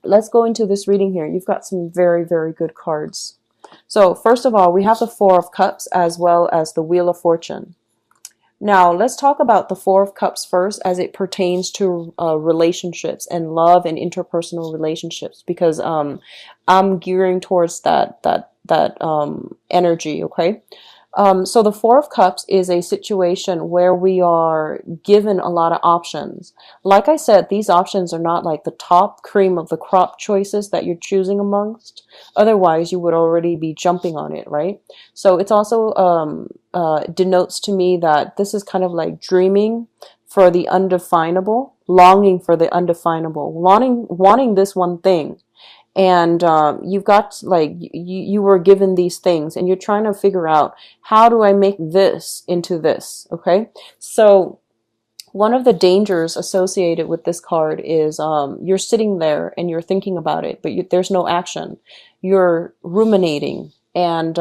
let's go into this reading here. You've got some very, very good cards. So first of all, we have the Four of Cups as well as the Wheel of Fortune. Now, let's talk about the Four of Cups first as it pertains to relationships and love and interpersonal relationships, because I'm gearing towards that energy, okay? So the Four of Cups is a situation where we are given a lot of options. Like I said, these options are not like the top cream of the crop choices that you're choosing amongst. Otherwise, you would already be jumping on it, right? So it's also denotes to me that this is kind of like dreaming for the undefinable, longing for the undefinable, wanting this one thing. And you've got like you were given these things and you're trying to figure out, how do I make this into this? Okay, so one of the dangers associated with this card is you're sitting there and you're thinking about it, but there's no action. You're ruminating, and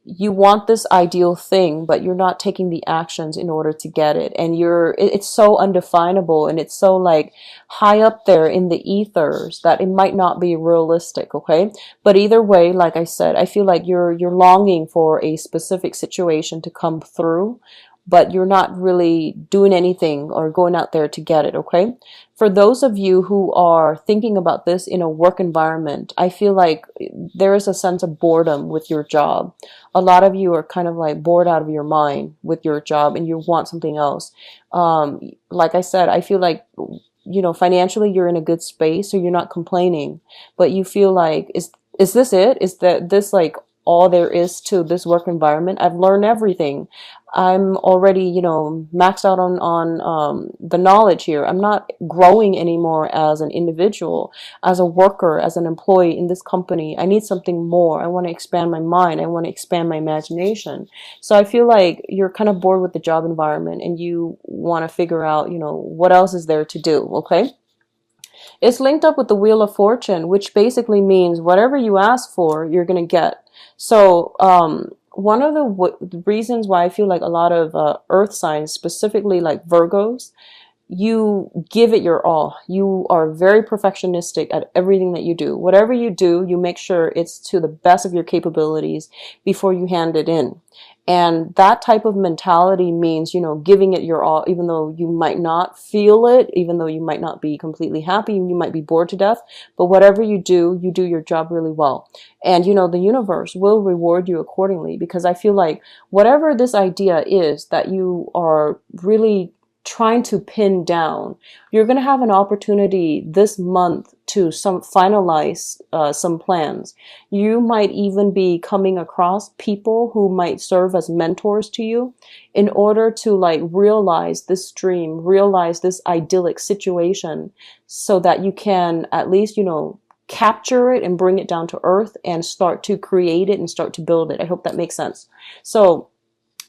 you want this ideal thing, but you're not taking the actions in order to get it. And it's so undefinable, and it's so like high up there in the ethers that it might not be realistic. Okay. But either way, like I said, I feel like you're longing for a specific situation to come through, but you're not really doing anything or going out there to get it. Okay. For those of you who are thinking about this in a work environment, I feel like there is a sense of boredom with your job. A lot of you are kind of like bored out of your mind with your job and you want something else. Like I said, I feel like, financially you're in a good space, so you're not complaining, but you feel like, is this it? Is that this like all there is to this work environment? I've learned everything. I'm already, maxed out on the knowledge here. I'm not growing anymore as an individual, as a worker, as an employee in this company. I need something more. I want to expand my mind. I want to expand my imagination. So I feel like you're kind of bored with the job environment and you want to figure out, what else is there to do, okay? It's linked up with the Wheel of Fortune, which basically means whatever you ask for, you're going to get. So, one of the reasons why I feel like a lot of earth signs, specifically like Virgos, you give it your all. You are very perfectionistic at everything that you do. Whatever you do, you make sure it's to the best of your capabilities before you hand it in. And that type of mentality means, giving it your all, even though you might not feel it, even though you might not be completely happy, you might be bored to death, but whatever you do your job really well. And, the universe will reward you accordingly, because I feel like whatever this idea is that you are really trying to pin down, you're going to have an opportunity this month to finalize some plans. You might even be coming across people who might serve as mentors to you in order to like realize this dream, realize this idyllic situation, so that you can at least, capture it and bring it down to earth and start to create it and start to build it. I hope that makes sense. So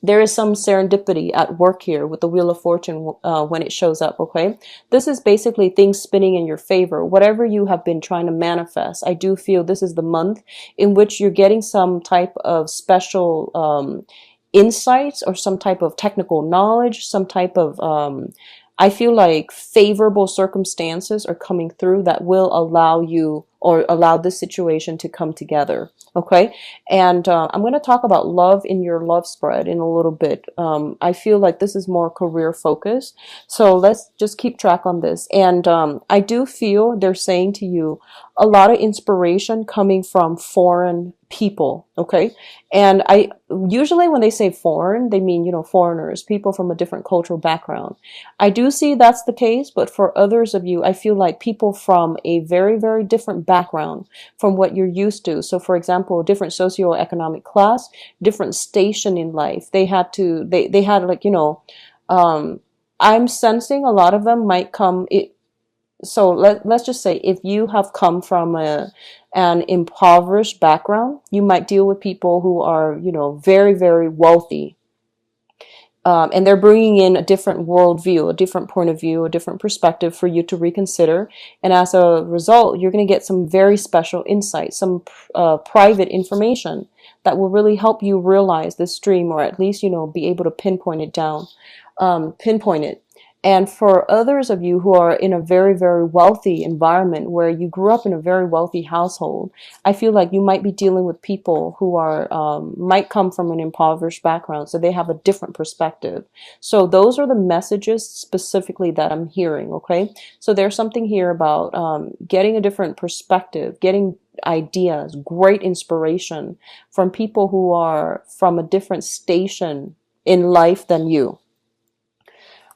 there is some serendipity at work here with the Wheel of Fortune when it shows up, okay? This is basically things spinning in your favor. Whatever you have been trying to manifest, I do feel this is the month in which you're getting some type of special insights or some type of technical knowledge, some type of, I feel like favorable circumstances are coming through that will allow you or allow this situation to come together. Okay. And I'm going to talk about love in your love spread in a little bit. I feel like this is more career focused. So let's just keep track on this. And I do feel they're saying to you a lot of inspiration coming from foreign people. Okay. And I usually when they say foreign, they mean, foreigners, people from a different cultural background. I do see that's the case, but for others of you, I feel like people from a very, very different background from what you're used to. So for example, different socioeconomic class, different station in life. They had like, I'm sensing a lot of them might come. So let's just say if you have come from an impoverished background, you might deal with people who are, very, very wealthy. And they're bringing in a different worldview, a different point of view, a different perspective for you to reconsider. And as a result, you're going to get some very special insight, some private information that will really help you realize this dream, or at least, be able to pinpoint it down, pinpoint it. And for others of you who are in a very, very wealthy environment where you grew up in a very wealthy household, I feel like you might be dealing with people who are might come from an impoverished background, so they have a different perspective. So those are the messages specifically that I'm hearing, okay? So there's something here about getting a different perspective, getting ideas, great inspiration from people who are from a different station in life than you.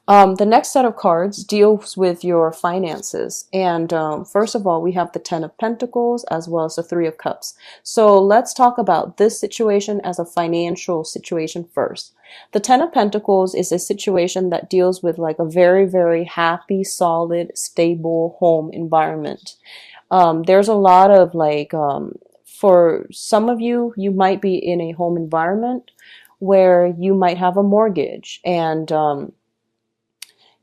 The next set of cards deals with your finances. And first of all, we have the Ten of Pentacles as well as the Three of Cups. So let's talk about this situation as a financial situation first. The Ten of Pentacles is a situation that deals with like a very, very happy, solid, stable home environment. There's a lot of like, for some of you, you might be in a home environment where you might have a mortgage and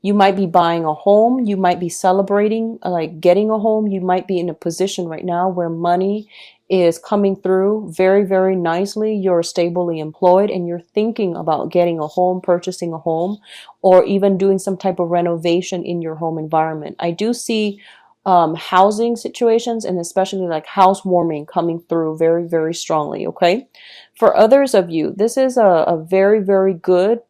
you might be buying a home. You might be celebrating, like getting a home. You might be in a position right now where money is coming through very, very nicely. You're stably employed and you're thinking about getting a home, purchasing a home, or even doing some type of renovation in your home environment. I do see housing situations and especially like housewarming coming through very, very strongly, okay? For others of you, this is a very, very good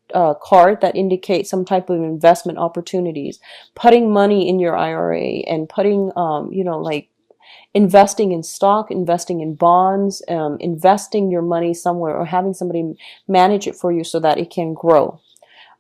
card that indicates some type of investment opportunities, putting money in your IRA and putting, you know, like investing in stock, investing in bonds, investing your money somewhere or having somebody manage it for you so that it can grow.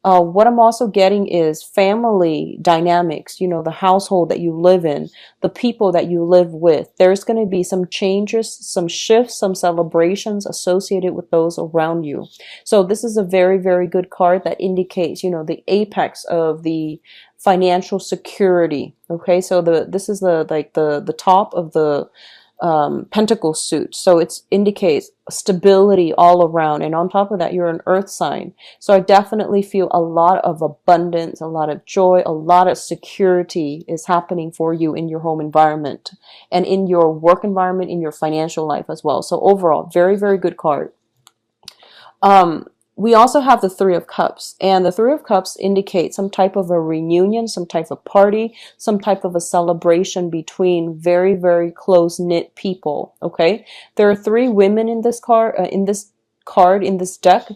What I'm also getting is family dynamics, you know, the household that you live in, the people that you live with. There's going to be some changes, some shifts, some celebrations associated with those around you. So this is a very, very good card that indicates, you know, the apex of the financial security. Okay, so this is the top of the pentacle suit. So it indicates stability all around. And on top of that, you're an earth sign. So I definitely feel a lot of abundance, a lot of joy, a lot of security is happening for you in your home environment and in your work environment, in your financial life as well. So overall, very, very good card. We also have the Three of Cups, and the Three of Cups indicates some type of a reunion, some type of party, some type of a celebration between very, very close-knit people, okay? There are three women in this card, in this deck,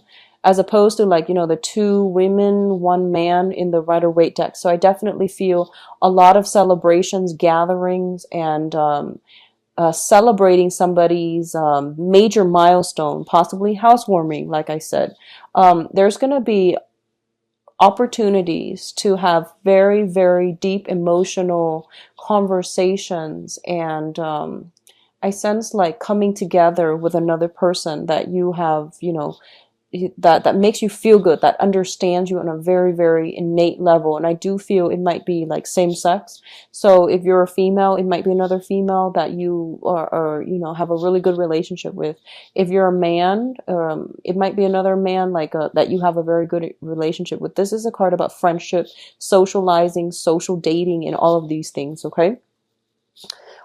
as opposed to like, you know, the two women, one man in the Rider-Waite deck. So I definitely feel a lot of celebrations, gatherings, and celebrating somebody's major milestone, possibly housewarming, like I said. There's going to be opportunities to have very, very deep emotional conversations and I sense like coming together with another person that you have, you know, that makes you feel good, that understands you on a very, very innate level. And I do feel it might be like same sex. So if you're a female, it might be another female that you are you know, have a really good relationship with. If you're a man, it might be another man like that you have a very good relationship with. This is a card about friendship, socializing, social dating, and all of these things, okay?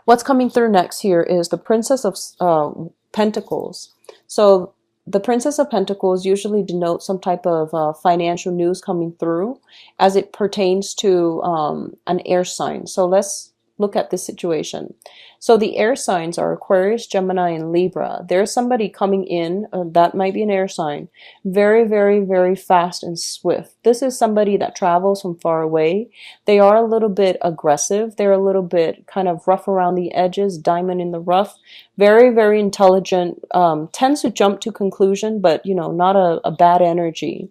What's coming through next here is the Princess of Pentacles. So the Princess of Pentacles usually denotes some type of financial news coming through as it pertains to an air sign. So let's look at this situation. So the air signs are Aquarius, Gemini, and Libra. There's somebody coming in, that might be an air sign, very, very, very fast and swift. This is somebody that travels from far away. They are a little bit aggressive. They're a little bit kind of rough around the edges, diamond in the rough. Very, very intelligent, tends to jump to conclusion, but, you know, not a bad energy.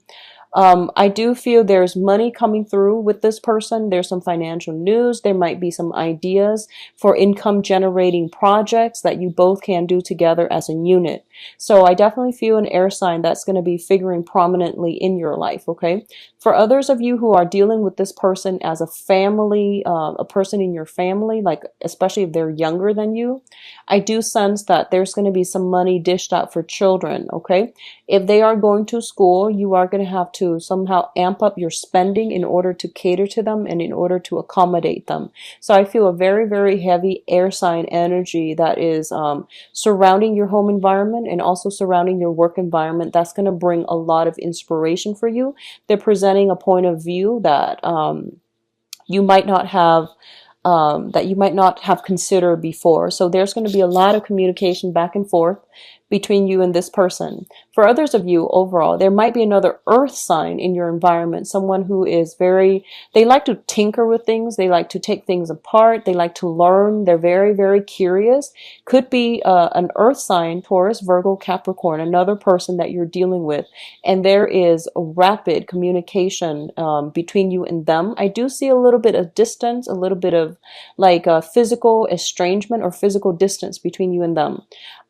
I do feel there's money coming through with this person. There's some financial news. There might be some ideas for income generating projects that you both can do together as a unit. So I definitely feel an air sign that's going to be figuring prominently in your life, okay? For others of you who are dealing with this person as a family, a person in your family, like especially if they're younger than you, I do sense that there's going to be some money dished out for children, okay? If they are going to school, you are going to have to somehow amp up your spending in order to cater to them and in order to accommodate them. So I feel a very, very heavy air sign energy that is surrounding your home environment and also surrounding your work environment. That's going to bring a lot of inspiration for you. They're presenting a point of view that you might not have considered before. So there's going to be a lot of communication back and forth between you and this person. For others of you overall, there might be another earth sign in your environment, someone who is they like to tinker with things, they like to take things apart, they like to learn, they're very, very curious. Could be an earth sign, Taurus, Virgo, Capricorn, another person that you're dealing with, and there is a rapid communication between you and them. I do see a little bit of distance, a little bit of like physical estrangement or physical distance between you and them.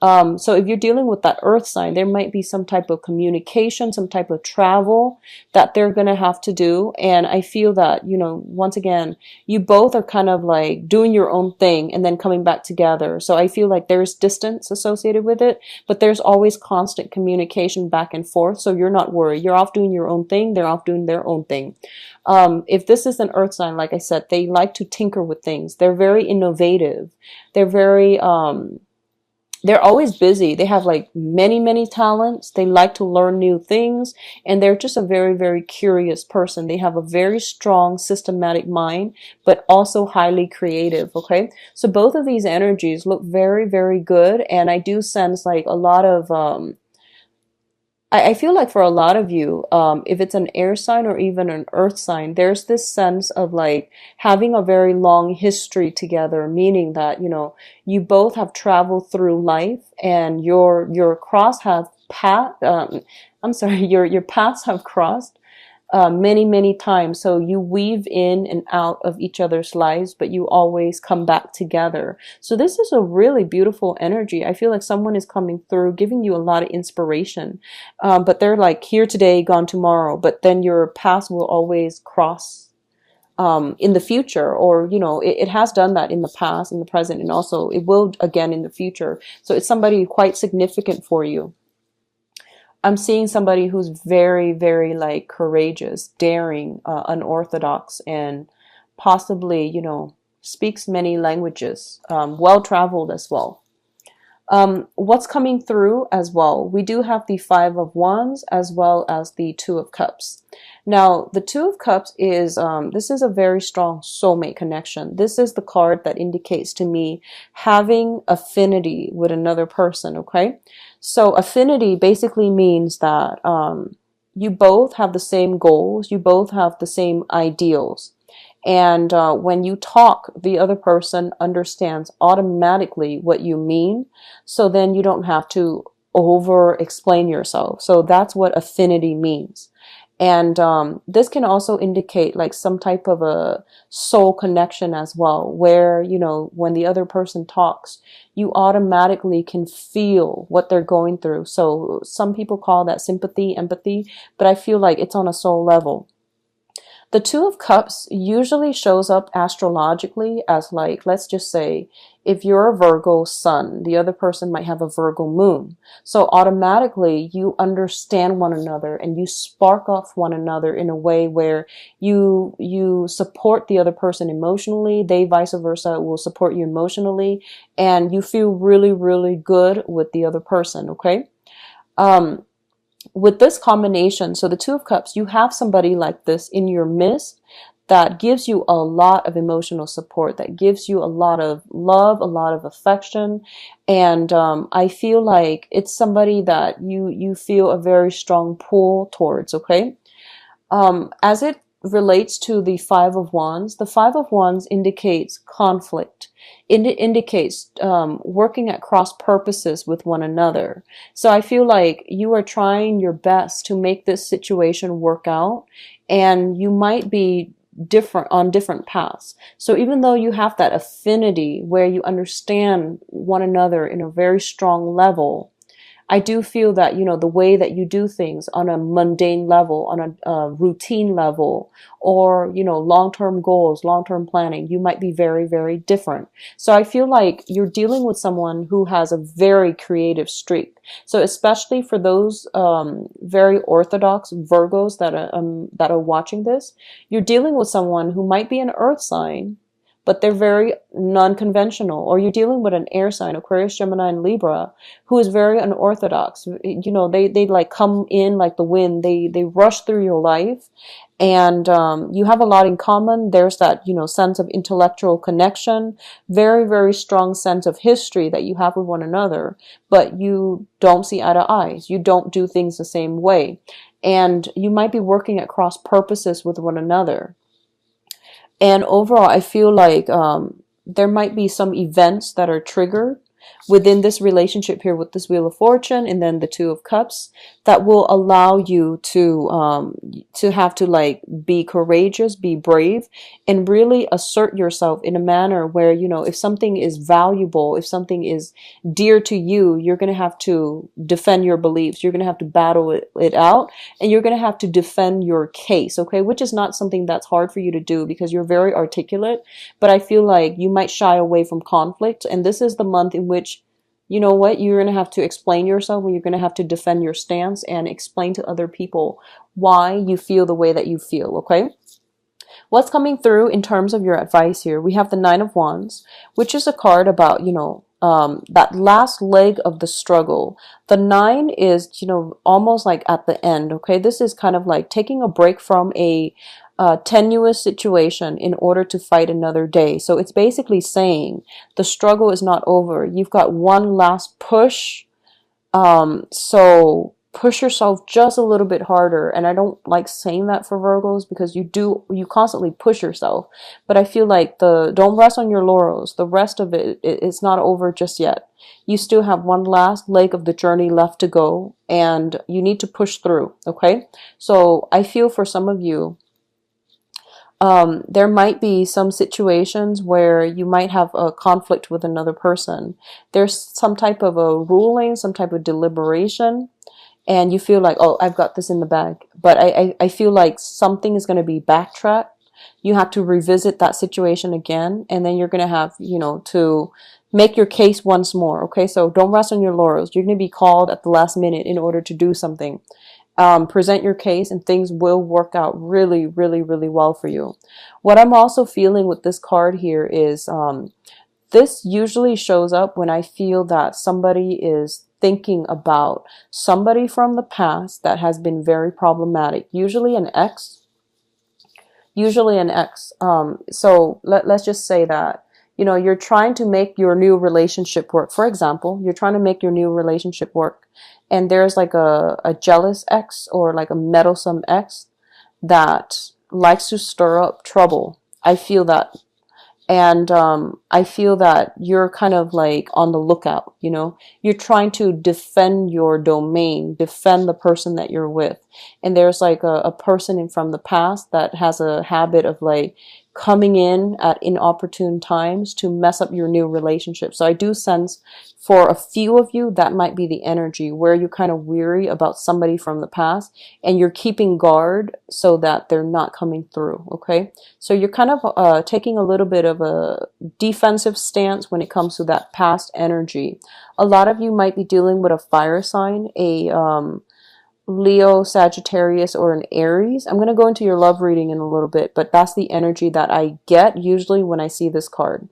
So if you're dealing with that earth sign, there might be some type of communication, some type of travel that they're going to have to do. And I feel that, you know, once again, you both are kind of like doing your own thing and then coming back together. So I feel like there's distance associated with it, but there's always constant communication back and forth. So you're not worried. You're off doing your own thing. They're off doing their own thing. If this is an earth sign, like I said, they like to tinker with things. They're very innovative. They're very, they're always busy. They have like many, many talents. They like to learn new things. And they're just a very, very curious person. They have a very strong systematic mind, but also highly creative. Okay. So both of these energies look very, very good. And I do sense like a lot of, I feel like for a lot of you, if it's an air sign or even an earth sign, there's this sense of like having a very long history together, meaning that, you know, you both have traveled through life and your paths have crossed many, many times. So you weave in and out of each other's lives, but you always come back together. So this is a really beautiful energy. I feel like someone is coming through, giving you a lot of inspiration. But they're like here today, gone tomorrow. But then your paths will always cross in the future, or, you know, it has done that in the past, in the present, and also it will again in the future. So it's somebody quite significant for you. I'm seeing somebody who's very, very like courageous, daring, unorthodox, and possibly, you know, speaks many languages, well-traveled as well. What's coming through as well? We do have the Five of Wands as well as the Two of Cups. Now, the Two of Cups is, this is a very strong soulmate connection. This is the card that indicates to me having affinity with another person, okay? So affinity basically means that you both have the same goals, you both have the same ideals. And when you talk, the other person understands automatically what you mean. So then you don't have to over explain yourself. So that's what affinity means. And this can also indicate like some type of a soul connection as well, where, you know, when the other person talks, you automatically can feel what they're going through. So some people call that sympathy, empathy, but I feel like it's on a soul level. The Two of Cups usually shows up astrologically as like, let's just say, if you're a Virgo sun, the other person might have a Virgo moon. So automatically you understand one another and you spark off one another in a way where you support the other person emotionally. They vice versa will support you emotionally, and you feel really, really good with the other person. Okay. With this combination, so the Two of Cups, you have somebody like this in your midst that gives you a lot of emotional support, that gives you a lot of love, a lot of affection. And I feel like it's somebody that you feel a very strong pull towards, okay? As it relates to the Five of Wands, the Five of Wands indicates conflict. It indicates working at cross purposes with one another. So I feel like you are trying your best to make this situation work out, and you might be on different paths. So even though you have that affinity where you understand one another in a very strong level, I do feel that, the way that you do things on a mundane level, on a routine level, or, long-term goals, long-term planning, you might be very, very different. So I feel like you're dealing with someone who has a very creative streak. So especially for those very orthodox Virgos that are watching this, you're dealing with someone who might be an earth sign, but they're very non-conventional. Or you're dealing with an air sign, Aquarius, Gemini, and Libra, who is very unorthodox. They like come in like the wind. They rush through your life, and you have a lot in common. There's that, sense of intellectual connection, very, very strong sense of history that you have with one another, but you don't see eye to eye. You don't do things the same way. And you might be working at cross purposes with one another. And overall, I feel like there might be some events that are triggered within this relationship here with this Wheel of Fortune and then the Two of Cups that will allow you to have to like be courageous, be brave, and really assert yourself in a manner where, if something is valuable, if something is dear to you, you're going to have to defend your beliefs. You're going to have to battle it out, and you're going to have to defend your case, okay? Which is not something that's hard for you to do because you're very articulate, but I feel like you might shy away from conflict, and this is the month in which, you know what, you're going to have to explain yourself, or you're going to have to defend your stance and explain to other people why you feel the way that you feel, okay? What's coming through in terms of your advice here? We have the Nine of Wands, which is a card about, that last leg of the struggle. The nine is, almost like at the end, okay? This is kind of like taking a break from a tenuous situation in order to fight another day. So it's basically saying the struggle is not over. You've got one last push. So push yourself just a little bit harder. And I don't like saying that for Virgos because you constantly push yourself. But I feel like don't rest on your laurels. The rest of it's not over just yet. You still have one last leg of the journey left to go, and you need to push through. Okay. So I feel for some of you, there might be some situations where you might have a conflict with another person. There's some type of a ruling, some type of deliberation, and you feel like, oh, I've got this in the bag. But I feel like something is going to be backtracked. You have to revisit that situation again, and then you're going to have, to make your case once more. Okay, so don't rest on your laurels. You're going to be called at the last minute in order to do something. Present your case, and things will work out really, really, really well for you. What I'm also feeling with this card here is this usually shows up when I feel that somebody is thinking about somebody from the past that has been very problematic, usually an ex. So let's just say that, you're trying to make your new relationship work. For example, you're trying to make your new relationship work, and there's like a jealous ex or like a meddlesome ex that likes to stir up trouble. I feel that. And I feel that you're kind of like on the lookout, You're trying to defend your domain, defend the person that you're with. And there's like a person from the past that has a habit of like coming in at inopportune times to mess up your new relationship. So I do sense for a few of you that might be the energy where you're kind of weary about somebody from the past and you're keeping guard so that they're not coming through. Okay, so you're kind of taking a little bit of a defensive stance when it comes to that past energy. A lot of you might be dealing with a fire sign, a Leo, Sagittarius, or an Aries. I'm going to go into your love reading in a little bit, but that's the energy that I get usually when I see this card.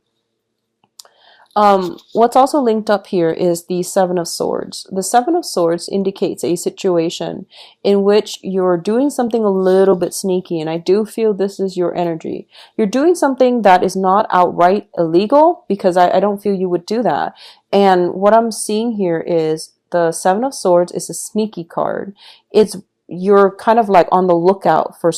What's also linked up here is the Seven of Swords. The Seven of Swords indicates a situation in which you're doing something a little bit sneaky, and I do feel this is your energy. You're doing something that is not outright illegal, because I don't feel you would do that. And what I'm seeing here is the Seven of Swords is a sneaky card. You're kind of like on the lookout for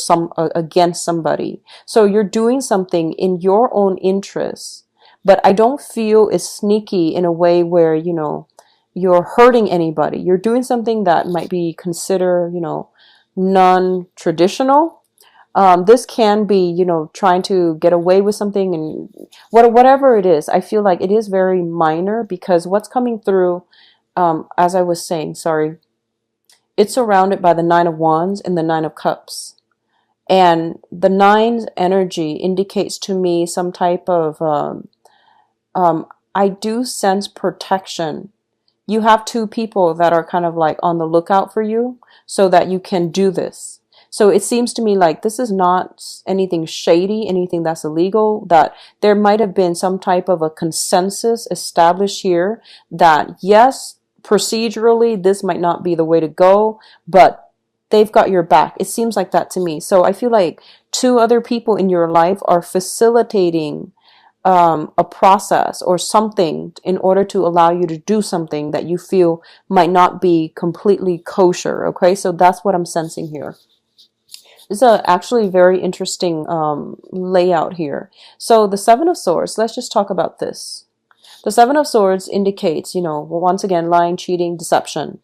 against somebody. So you're doing something in your own interests, but I don't feel it's sneaky in a way where, you're hurting anybody. You're doing something that might be considered, non-traditional. This can be, trying to get away with something, and whatever it is, I feel like it is very minor, because what's coming through as I was saying, sorry, it's surrounded by the Nine of Wands and the Nine of Cups. And the nine's energy indicates to me some type of, I do sense protection. You have two people that are kind of like on the lookout for you so that you can do this. So it seems to me like this is not anything shady, anything that's illegal, that there might have been some type of a consensus established here that yes, procedurally, this might not be the way to go, but they've got your back. It seems like that to me. So I feel like two other people in your life are facilitating a process or something in order to allow you to do something that you feel might not be completely kosher. Okay, so that's what I'm sensing here. It's a actually very interesting layout here. So the Seven of Swords, let's just talk about this. The Seven of Swords indicates, once again, lying, cheating, deception.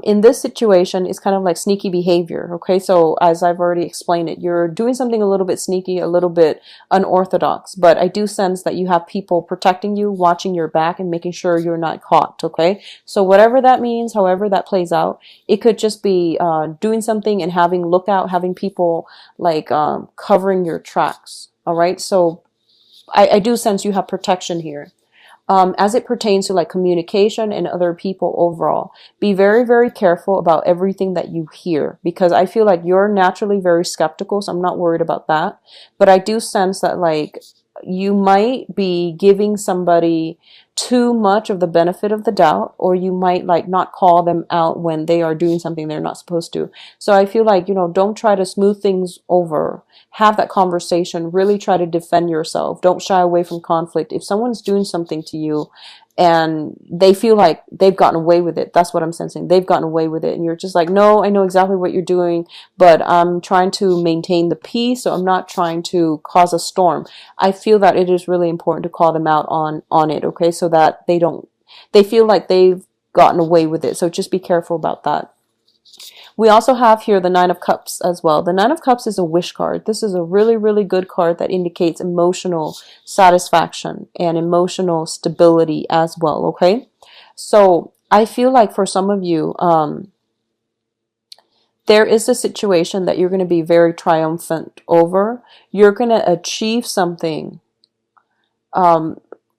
In this situation, it's kind of like sneaky behavior. Okay, so as I've already explained it, you're doing something a little bit sneaky, a little bit unorthodox, but I do sense that you have people protecting you, watching your back, and making sure you're not caught. Okay, so whatever that means, however that plays out, it could just be doing something and having lookout, having people like covering your tracks. All right, so I do sense you have protection here. As it pertains to like communication and other people overall, be very, very careful about everything that you hear, because I feel like you're naturally very skeptical, so I'm not worried about that. But I do sense that like you might be giving somebody too much of the benefit of the doubt, or you might like not call them out when they are doing something they're not supposed to. So I feel like, don't try to smooth things over. Have that conversation. Really try to defend yourself. Don't shy away from conflict. If someone's doing something to you and they feel like they've gotten away with it, that's what I'm sensing. They've gotten away with it. And you're just like, no, I know exactly what you're doing, but I'm trying to maintain the peace, so I'm not trying to cause a storm. I feel that it is really important to call them out on it, okay, so that they feel like they've gotten away with it. So just be careful about that. We also have here the Nine of Cups as well. The Nine of Cups is a wish card. This is a really, really good card that indicates emotional satisfaction and emotional stability as well, okay? So I feel like for some of you, there is a situation that you're going to be very triumphant over. You're going to achieve something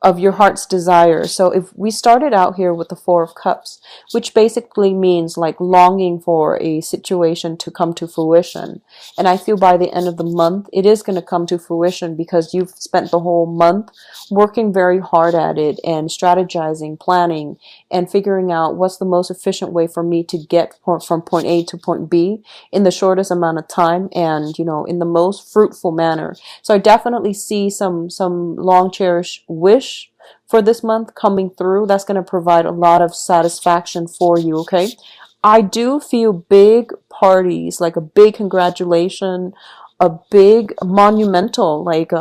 of your heart's desire. So if we started out here with the Four of Cups, which basically means like longing for a situation to come to fruition. And I feel by the end of the month, it is going to come to fruition because you've spent the whole month working very hard at it and strategizing, planning, and figuring out what's the most efficient way for me to get from point A to point B in the shortest amount of time and, in the most fruitful manner. So I definitely see some long cherished wish for this month coming through. That's going to provide a lot of satisfaction for you, okay? I do feel big parties, like a big congratulation, a big monumental, like